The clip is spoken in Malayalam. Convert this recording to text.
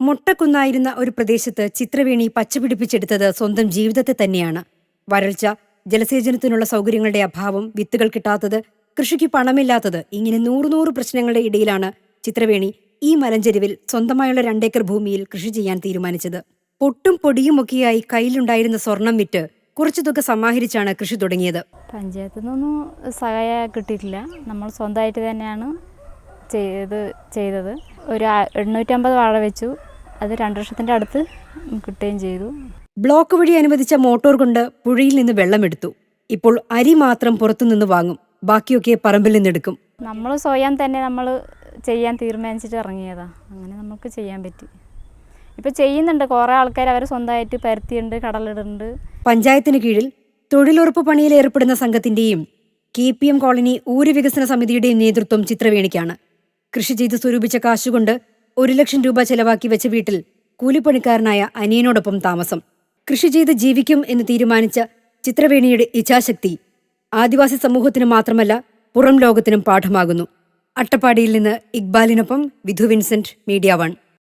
മൊട്ടക്കുന്നായിരുന്ന ഒരു പ്രദേശത്ത് ചിത്രവേണി പച്ചപിടിപ്പിച്ചെടുത്തത് സ്വന്തം ജീവിതത്തെ തന്നെയാണ്. വരൾച്ച, ജലസേചനത്തിനുള്ള സൗകര്യങ്ങളുടെ അഭാവം, വിത്തുകൾ കിട്ടാത്തത്, കൃഷിക്ക് പണമില്ലാത്തത്, ഇങ്ങനെ നൂറ് പ്രശ്നങ്ങളുടെ ഇടയിലാണ് ചിത്രവേണി ഈ മലഞ്ചെരുവിൽ സ്വന്തമായുള്ള 2 ഏക്കർ ഭൂമിയിൽ കൃഷി ചെയ്യാൻ തീരുമാനിച്ചത്. പൊട്ടും പൊടിയുമൊക്കെയായി കയ്യിലുണ്ടായിരുന്ന സ്വർണം വിറ്റ് കുറച്ചു തുക സമാഹരിച്ചാണ് കൃഷി തുടങ്ങിയത്. പഞ്ചായത്തിൽ നിന്നൊന്നും സഹായം കിട്ടിയിട്ടില്ല. നമ്മൾ സ്വന്തമായിട്ട് തന്നെയാണ് ചെയ്തത്. ഒരു 850 വാഴ വെച്ചു. അത് 2 വർഷത്തിൻ്റെ അടുത്ത് കിട്ടുകയും ചെയ്തു. ബ്ലോക്ക് വഴി അനുവദിച്ച മോട്ടോർ കൊണ്ട് പുഴയിൽ നിന്ന് വെള്ളമെടുത്തു. ഇപ്പോൾ അരി മാത്രം പുറത്തുനിന്ന് വാങ്ങും, ബാക്കിയൊക്കെ പറമ്പിൽ നിന്നെടുക്കും. നമ്മൾ സ്വയം തന്നെ നമ്മൾ ചെയ്യാൻ തീരുമാനിച്ചിട്ട് ഇറങ്ങിയതാണ്. അങ്ങനെ നമുക്ക് ചെയ്യാൻ പറ്റി. ഇപ്പോൾ ചെയ്യുന്നുണ്ട്. കുറേ ആൾക്കാർ അവർ സ്വന്തമായിട്ട് പരുത്തിയുണ്ട്, കടലിടുന്നുണ്ട്. പഞ്ചായത്തിന് കീഴിൽ തൊഴിലുറപ്പ് പണിയിൽ ഏർപ്പെടുന്ന സംഘത്തിന്റെയും KPM കോളനി ഊര് വികസന സമിതിയുടെയും നേതൃത്വം ചിത്രവേണിക്കാണ്. കൃഷി ചെയ്ത് സ്വരൂപിച്ച കാശുകൊണ്ട് 1 ലക്ഷം രൂപ ചെലവാക്കി വെച്ച വീട്ടിൽ കൂലിപ്പണിക്കാരനായ അനിയനോടൊപ്പം താമസം. കൃഷി ചെയ്ത് ജീവിക്കും എന്ന് തീരുമാനിച്ച ചിത്രവേണിയുടെ ഇച്ഛാശക്തി ആദിവാസി സമൂഹത്തിന് മാത്രമല്ല പുറം ലോകത്തിനും പാഠമാകുന്നു. അട്ടപ്പാടിയിൽ നിന്ന് ഇക്ബാലിനൊപ്പം വിധു വിൻസെന്റ്, മീഡിയ 1.